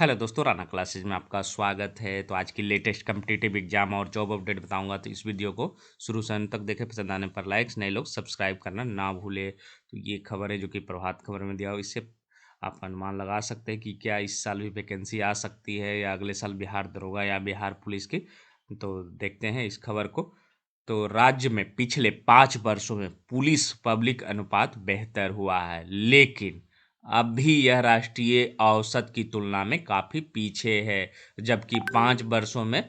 Hello दोस्तों, Rana classes में आपका स्वागत है। तो आज की लेटेस्ट कम्पिटिटिव एग्जाम और जॉब अपडेट बताऊंगा, तो इस वीडियो को शुरू से अंत तक देखें। पसंद आने पर लाइक्स, नए लोग सब्सक्राइब करना ना भूले। तो ये खबर है जो कि प्रभात खबर में दिया हो, इससे आप अनुमान लगा सकते हैं कि क्या इस साल भी वैकेंसी आ सकती है या अगले साल बिहार दरोगा या बिहार पुलिस की। तो देखते हैं इस खबर को। तो राज्य में पिछले 5 वर्षों में पुलिस पब्लिक अनुपात बेहतर हुआ है, लेकिन अब भी यह राष्ट्रीय औसत की तुलना में काफ़ी पीछे है। जबकि 5 वर्षों में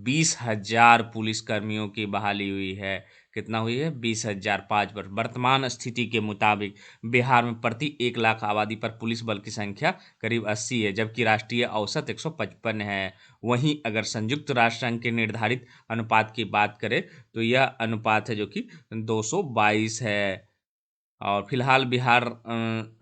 20,000 पुलिसकर्मियों की बहाली हुई है। कितना हुई है? 20,000 5 वर्ष। वर्तमान स्थिति के मुताबिक बिहार में प्रति 1 लाख आबादी पर पुलिस बल की संख्या करीब 80 है, जबकि राष्ट्रीय औसत 155 है। वहीं अगर संयुक्त राष्ट्र संघ के निर्धारित अनुपात की बात करें तो यह अनुपात है जो कि 222 है। और फिलहाल बिहार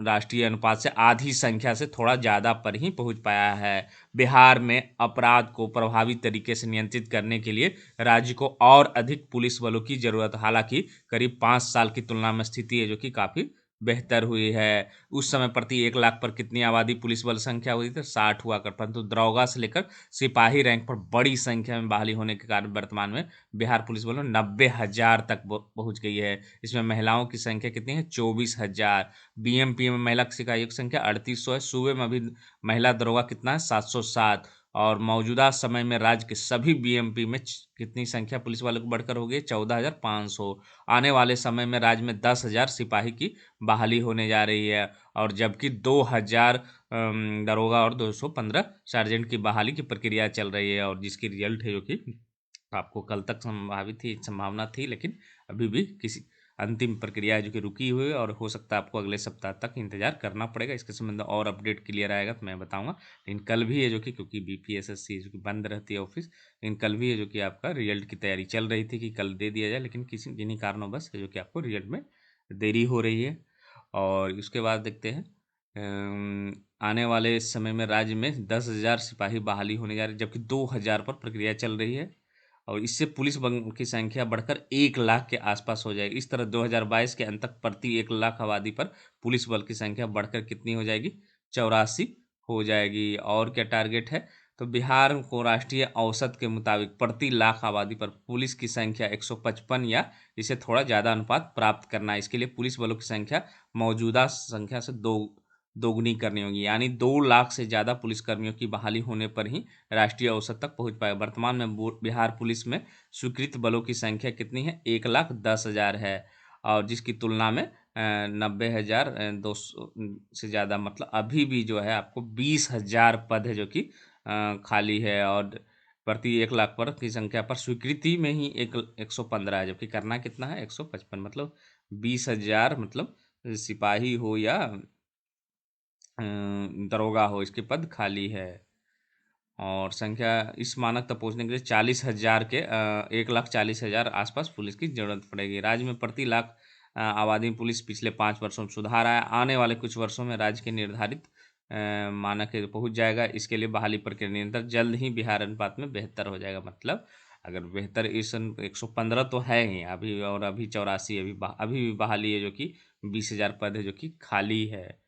राष्ट्रीय अनुपात से आधी संख्या से थोड़ा ज़्यादा पर ही पहुंच पाया है। बिहार में अपराध को प्रभावी तरीके से नियंत्रित करने के लिए राज्य को और अधिक पुलिस बलों की ज़रूरत। हालांकि करीब 5 साल की तुलना में स्थिति है जो कि काफ़ी बेहतर हुई है। उस समय प्रति 1 लाख पर कितनी आबादी पुलिस बल संख्या हुई थी? 60 हुआ कर, परंतु दरोगा से लेकर सिपाही रैंक पर बड़ी संख्या में बहाली होने के कारण वर्तमान में बिहार पुलिस बल में 90,000 तक पहुंच गई है। इसमें महिलाओं की संख्या कितनी है? 24,000। बीएमपी में महिला शिकायतों की संख्या 3800 है। सूबे में अभी महिला दरोगा कितना है? 707। और मौजूदा समय में राज्य के सभी बीएमपी में कितनी संख्या पुलिस वालों को बढ़कर हो गई? 14,500। आने वाले समय में राज्य में 10,000 सिपाही की बहाली होने जा रही है, और जबकि 2,000 दरोगा और 215 सार्जेंट की बहाली की प्रक्रिया चल रही है, और जिसकी रिजल्ट है जो कि आपको कल तक संभावना थी, लेकिन अभी भी किसी अंतिम प्रक्रिया है जो कि रुकी हुई है, और हो सकता है आपको अगले सप्ताह तक इंतजार करना पड़ेगा। इसके संबंध में और अपडेट क्लियर आएगा तो मैं बताऊंगा। लेकिन कल भी है जो कि, क्योंकि बीपीएसएससी जो कि बंद रहती है ऑफिस, लेकिन कल भी है जो कि आपका रिजल्ट की तैयारी चल रही थी कि कल दे दिया जाए, लेकिन किसी जिन्हीं कारणों बस है जो कि आपको रिजल्ट में देरी हो रही है। और उसके बाद देखते हैं आने वाले समय में राज्य में 10,000 सिपाही बहाली होने जा रही है, जबकि 2,000 पर प्रक्रिया चल रही है, और इससे पुलिस बल की संख्या बढ़कर 1 लाख के आसपास हो जाएगी। इस तरह 2022 के अंत तक प्रति 1 लाख आबादी पर पुलिस बल की संख्या बढ़कर कितनी हो जाएगी? 84 हो जाएगी। और क्या टारगेट है? तो बिहार को राष्ट्रीय औसत के मुताबिक प्रति लाख आबादी पर पुलिस की संख्या 155 या इसे थोड़ा ज़्यादा अनुपात प्राप्त करना है। इसके लिए पुलिस बलों की संख्या मौजूदा संख्या से दोगुनी करनी होगी, यानी 2 लाख से ज़्यादा पुलिसकर्मियों की बहाली होने पर ही राष्ट्रीय औसत तक पहुंच पाएगा। वर्तमान में बिहार पुलिस में स्वीकृत बलों की संख्या कितनी है? 1,10,000 है, और जिसकी तुलना में 90,200 से ज़्यादा, मतलब अभी भी जो है आपको 20,000 पद है जो कि खाली है। और प्रति 1 लाख पर की संख्या पर स्वीकृति में ही 115 है, जबकि करना कितना है? 155। मतलब 20,000, मतलब सिपाही हो या दरोगा हो, इसके पद खाली है। और संख्या इस मानक तक पहुंचने के लिए 40,000 के 1,40,000 आसपास पुलिस की जरूरत पड़ेगी। राज्य में प्रति लाख आबादी में पुलिस पिछले 5 वर्षों में सुधार आया। आने वाले कुछ वर्षों में राज्य के निर्धारित मानक पहुंच जाएगा। इसके लिए बहाली प्रक्रिया निरंतर जल्द ही बिहार अनुपात में बेहतर हो जाएगा। मतलब अगर बेहतर इस 115 तो है ही अभी, और अभी 84 अभी भी बहाली है जो कि 20,000 पद है जो कि खाली है।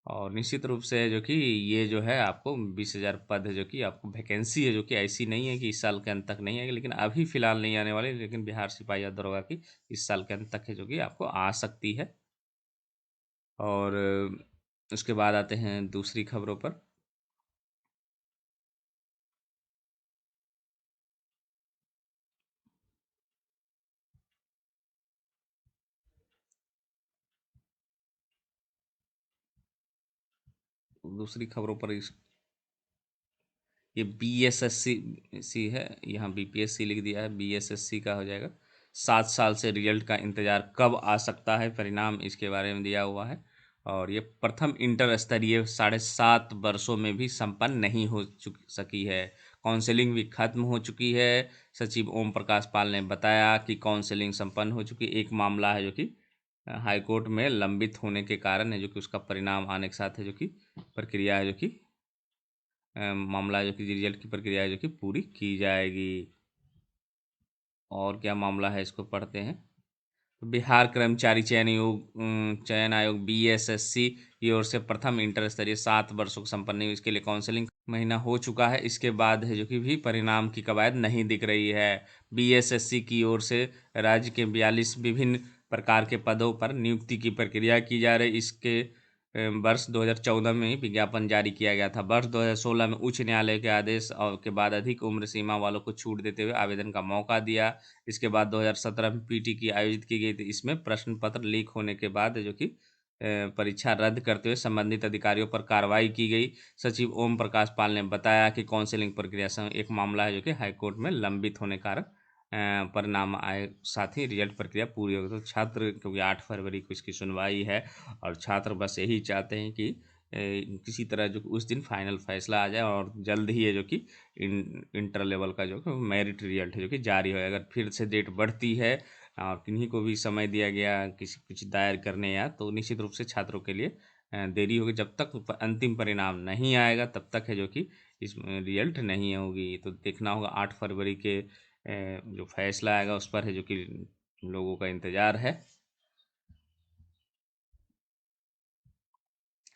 और निश्चित रूप से जो कि ये जो है आपको 20,000 पद है जो कि आपको वैकेंसी है जो कि ऐसी नहीं है कि इस साल के अंत तक नहीं आएगी, लेकिन अभी फिलहाल नहीं आने वाली, लेकिन बिहार सिपाही या दरोगा की इस साल के अंत तक है जो कि आपको आ सकती है। और उसके बाद आते हैं दूसरी खबरों पर। दूसरी खबरों पर ये BSSC है, यहाँ BPSC लिख दिया है, BSSC का हो जाएगा। 7 साल से रिजल्ट का इंतजार कब आ सकता है? परिणाम इसके बारे में दिया हुआ है। और ये प्रथम इंटर स्तरीय 7.5 वर्षों में भी संपन्न नहीं हो सकी है। काउंसलिंग भी खत्म हो चुकी है। सचिव ओम प्रकाश पाल ने बताया कि काउंसलिंग संपन्न हो चुकी। एक मामला है जो कि हाईकोर्ट में लंबित होने के कारण है जो कि उसका परिणाम आने के साथ है जो कि प्रक्रिया है जो कि मामला जो कि रिजल्ट की प्रक्रिया है जो कि पूरी की जाएगी। और क्या मामला है इसको पढ़ते हैं। तो बिहार कर्मचारी चयन आयोग BSSC की ओर से प्रथम इंटर स्तरीय 7 वर्षों को संपन्न हुई। इसके लिए काउंसलिंग महीना हो चुका है। इसके बाद है जो कि भी परिणाम की कवायद नहीं दिख रही है। बीएसएससी की ओर से राज्य के 42 विभिन्न प्रकार के पदों पर नियुक्ति की प्रक्रिया की जा रही। इसके वर्ष 2014 में ही विज्ञापन जारी किया गया था। वर्ष 2016 में उच्च न्यायालय के आदेश और के बाद अधिक उम्र सीमा वालों को छूट देते हुए आवेदन का मौका दिया। इसके बाद 2017 में पीटी की आयोजित की गई थी। इसमें प्रश्न पत्र लीक होने के बाद जो कि परीक्षा रद्द करते हुए संबंधित अधिकारियों पर कार्रवाई की गई। सचिव ओम प्रकाश पाल ने बताया कि काउंसलिंग प्रक्रिया एक मामला है जो कि हाईकोर्ट में लंबित होने के कारण परिणाम आए, साथ ही रिजल्ट प्रक्रिया पूरी हो गई। तो छात्र, क्योंकि 8 फरवरी को इसकी सुनवाई है और छात्र बस यही चाहते हैं कि किसी तरह जो उस दिन फाइनल फैसला आ जाए और जल्द ही है जो कि इंटर लेवल का जो मेरिट रिजल्ट है जो कि जारी हो। अगर फिर से डेट बढ़ती है और किन्हीं को भी समय दिया गया किसी कुछ दायर करने या, तो निश्चित रूप से छात्रों के लिए देरी होगी। जब तक अंतिम परिणाम नहीं आएगा तब तक है जो कि इस रिजल्ट नहीं होगी। तो देखना होगा 8 फरवरी के जो फैसला आएगा उस पर है जो कि लोगों का इंतज़ार है।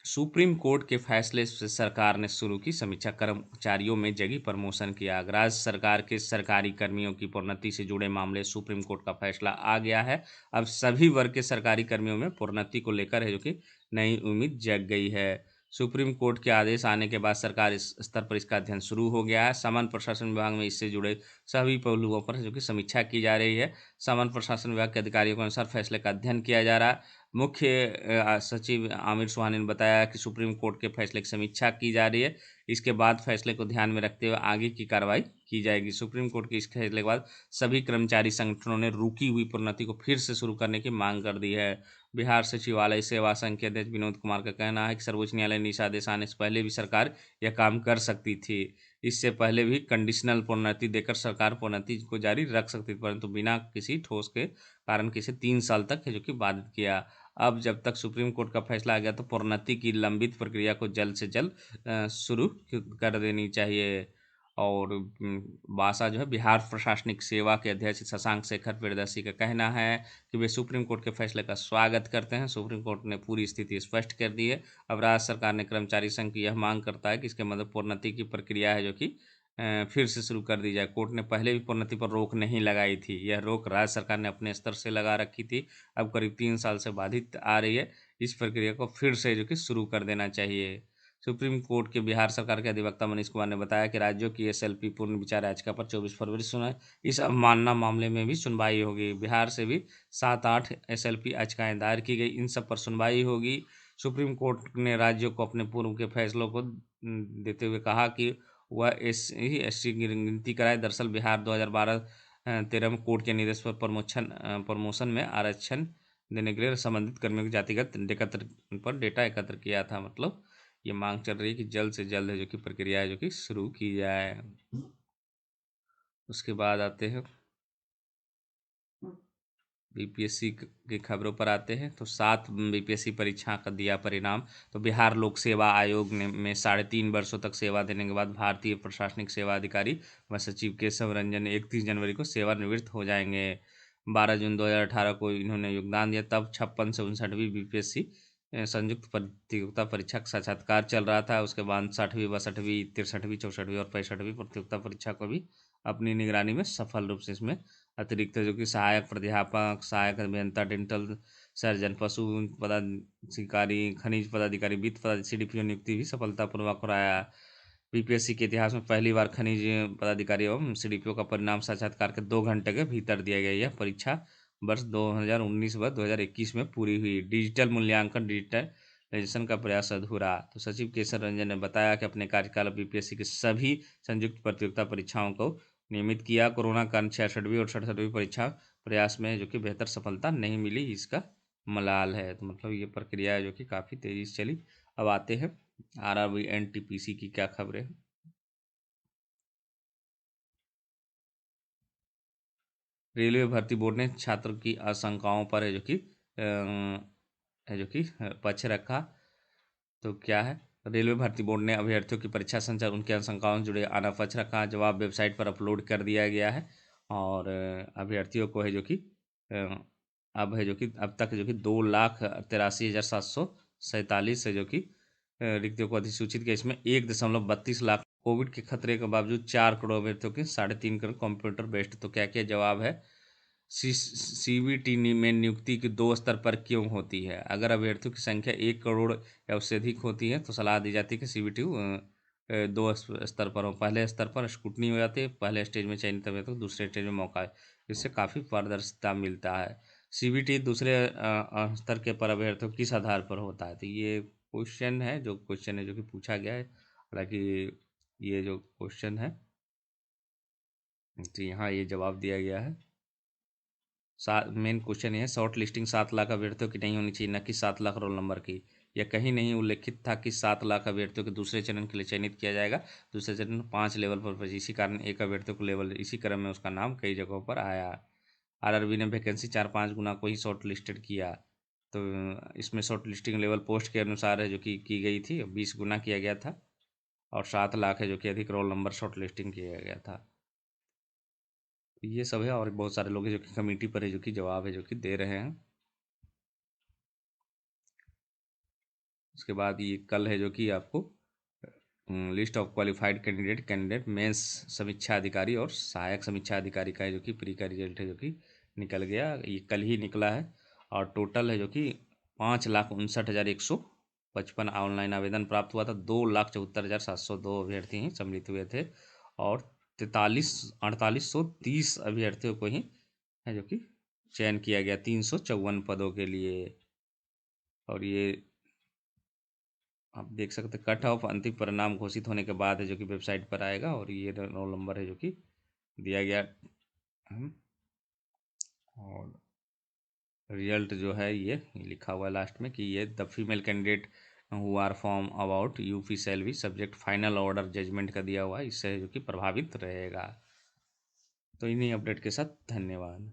सुप्रीम कोर्ट के फैसले से सरकार ने शुरू की समीक्षा, कर्मचारियों में जगी प्रमोशन किया। राज्य सरकार के सरकारी कर्मियों की प्रोन्नति से जुड़े मामले सुप्रीम कोर्ट का फैसला आ गया है। अब सभी वर्ग के सरकारी कर्मियों में प्रोन्नति को लेकर है जो कि नई उम्मीद जग गई है। सुप्रीम कोर्ट के आदेश आने के बाद सरकार इस स्तर पर इसका अध्ययन शुरू हो गया है। सामान्य प्रशासन विभाग में इससे जुड़े सभी पहलुओं पर जो कि समीक्षा की जा रही है। सामान्य प्रशासन विभाग के अधिकारियों के अनुसार फैसले का अध्ययन किया जा रहा है। मुख्य सचिव आमिर सुबहानी ने बताया कि सुप्रीम कोर्ट के फैसले की समीक्षा की जा रही है। इसके बाद फैसले को ध्यान में रखते हुए आगे की कार्रवाई की जाएगी। सुप्रीम कोर्ट के इस फैसले के बाद सभी कर्मचारी संगठनों ने रुकी हुई प्रोन्नति को फिर से शुरू करने की मांग कर दी है। बिहार सचिवालय सेवा संघ के अध्यक्ष विनोद कुमार का कहना है कि सर्वोच्च न्यायालय ने इस आदेश आने से पहले भी सरकार यह काम कर सकती थी। इससे पहले भी कंडीशनल प्रोन्नति देकर सरकार प्रोन्नति को जारी रख सकती थी, परंतु बिना किसी ठोस के कारण किसे 3 साल तक है जो कि बाधित किया। अब जब तक सुप्रीम कोर्ट का फैसला आ गया तो प्रोन्नति की लंबित प्रक्रिया को जल्द से जल्द शुरू कर देनी चाहिए। और बासा जो है बिहार प्रशासनिक सेवा के अध्यक्ष शशांक शेखर प्रियदर्शी का कहना है कि वे सुप्रीम कोर्ट के फैसले का स्वागत करते हैं। सुप्रीम कोर्ट ने पूरी स्थिति स्पष्ट कर दी है। अब राज्य सरकार ने कर्मचारी संघ की यह मांग करता है कि इसके मतलब प्रोन्नति की प्रक्रिया है जो कि फिर से शुरू कर दी जाए। कोर्ट ने पहले भी प्रोन्नति पर रोक नहीं लगाई थी। यह रोक राज्य सरकार ने अपने स्तर से लगा रखी थी। अब करीब 3 साल से बाधित आ रही है। इस प्रक्रिया को फिर से जो कि शुरू कर देना चाहिए। सुप्रीम कोर्ट के बिहार सरकार के अधिवक्ता मनीष कुमार ने बताया कि राज्यों की एसएलपी पूर्ण विचार याचिका पर 24 फरवरी सुना इस अवमानना मामले में भी सुनवाई होगी। बिहार से भी 7-8 एसएलपी याचिकाएं दायर की गई, इन सब पर सुनवाई होगी। सुप्रीम कोर्ट ने राज्यों को अपने पूर्व के फैसलों को देते हुए कहा कि वह एससी की गिनती कराए। दरअसल बिहार 2012-13 में कोर्ट के निर्देश पर प्रमोशन में आरक्षण देने के लिए संबंधित कर्मियों की जातिगत एकत्र पर डेटा एकत्र किया था। मतलब ये मांग चल रही है कि जल्द से जल्द है जो कि प्रक्रिया है जो कि शुरू की जाए। उसके बाद आते हैं बीपीएससी की खबरों पर आते हैं। तो 7 बीपीएससी परीक्षा का दिया परिणाम। तो बिहार लोक सेवा आयोग ने में 3.5 वर्षों तक सेवा देने के बाद भारतीय प्रशासनिक सेवा अधिकारी व सचिव केशव रंजन 31 जनवरी को सेवानिवृत्त हो जाएंगे। 12 जून 2018 को इन्होंने योगदान दिया। तब 56 से 59वीं बीपीएससी संयुक्त प्रतियोगिता परीक्षा का साक्षात्कार चल रहा था। उसके बाद 60वीं 62वीं 63वीं 64वीं और 65वीं प्रतियोगिता परीक्षा को भी अपनी निगरानी में सफल रूप से इसमें अतिरिक्त जो कि सहायक प्राध्यापक, सहायक अभियंता, डेंटल सर्जन, पशु पदाधिकारी, खनिज पदाधिकारी, वित्त पदाधिकारी, सीडीपीओ नियुक्ति भी सफलतापूर्वक कराया। बीपीएससी के इतिहास में पहली बार खनिज पदाधिकारी एवं सीडीपीओ का परिणाम साक्षात्कार के 2 घंटे के भीतर दिया गया। यह परीक्षा वर्ष 2019 व 2021 में पूरी हुई। डिजिटल मूल्यांकन डिजिटलाइजेशन का प्रयास अधूरा। तो सचिव केशव रंजन ने बताया कि अपने कार्यकाल बीपीएससी के सभी संयुक्त प्रतियोगिता परीक्षाओं को नियमित किया। कोरोना कारण 66वीं और 67वीं परीक्षा प्रयास में जो कि बेहतर सफलता नहीं मिली, इसका मलाल है। तो मतलब ये प्रक्रिया है जो कि काफ़ी तेज़ी से चली। अब आते हैं आरआरबी एनटीपीसी की क्या खबरें हैं। रेलवे भर्ती बोर्ड ने छात्र की आशंकाओं पर है जो कि पक्ष रखा। तो क्या है, रेलवे भर्ती बोर्ड ने अभ्यर्थियों की परीक्षा संचालन उनकी आशंकाओं से जुड़े आना पक्ष रखा। जवाब वेबसाइट पर अपलोड कर दिया गया है और अभ्यर्थियों को है जो कि अब है जो कि अब तक जो कि 2,83,700 47 है जो कि रिक्तियों को अधिसूचित किया। इसमें 1.32 लाख कोविड के खतरे के बावजूद 4 करोड़ अभ्यर्थियों की 3.5 करोड़ कंप्यूटर बेस्ड। तो क्या क्या जवाब है? सीबीटी में नियुक्ति के 2 स्तर पर क्यों होती है? अगर अभ्यर्थियों की संख्या 1 करोड़ या उससे अधिक होती है तो सलाह दी जाती है कि सीबीटी 2 स्तर पर हो। पहले स्तर पर स्क्रूटनी हो जाती है, पहले स्टेज में चयनित अभ्यर्थियों को दूसरे स्टेज में मौका है। इससे काफ़ी पारदर्शिता मिलता है। सीबीटी दूसरे स्तर के पर अभ्यर्थियों किस आधार पर होता है? तो ये क्वेश्चन है जो कि पूछा गया है। हालांकि ये जो क्वेश्चन है, तो यहाँ ये जवाब दिया गया है। मेन क्वेश्चन ये है, शॉर्ट लिस्टिंग 7 लाख अभ्यर्थियों की नहीं होनी चाहिए, न कि 7 लाख रोल नंबर की। यह कहीं नहीं उल्लेखित था कि 7 लाख अभ्यर्थियों के दूसरे चरण के लिए चयनित किया जाएगा। दूसरे चरण 5 लेवल पर इसी कारण एक अभ्यर्थियों को लेवल, इसी क्रम में उसका नाम कई जगहों पर आया। आरआरबी ने वैकेंसी 4-5 गुना को ही शॉर्ट लिस्टेड किया। तो इसमें शॉर्ट लिस्टिंग लेवल पोस्ट के अनुसार है जो कि की गई थी, 20 गुना किया गया था। और 7 लाख है जो कि अधिक रोल नंबर शॉर्ट लिस्टिंग किया गया था। ये सब है और बहुत सारे लोग हैं जो कि कमेटी पर है जो कि जवाब है जो कि दे रहे हैं। उसके बाद ये कल है जो कि आपको list of qualified candidate mains समीक्षा अधिकारी और सहायक समीक्षा अधिकारी का है जो कि प्री का रिजल्ट है जो कि निकल गया। ये कल ही निकला है और टोटल है जो कि 5,59,155 ऑनलाइन आवेदन प्राप्त हुआ था। 2,74,702 अभ्यर्थी ही सम्मिलित हुए थे और 4830 अभ्यर्थियों को ही है जो कि चयन किया गया 354 पदों के लिए। और ये आप देख सकते हैं, कट ऑफ अंतिम परिणाम घोषित होने के बाद है जो कि वेबसाइट पर आएगा। और ये रोल नंबर है जो कि दिया गया। और रिजल्ट जो है ये लिखा हुआ है लास्ट में कि ये the female candidate who are form about UP shall be subject final order judgement का दिया हुआ है, इससे जो कि प्रभावित रहेगा। तो इन्हीं अपडेट के साथ धन्यवाद।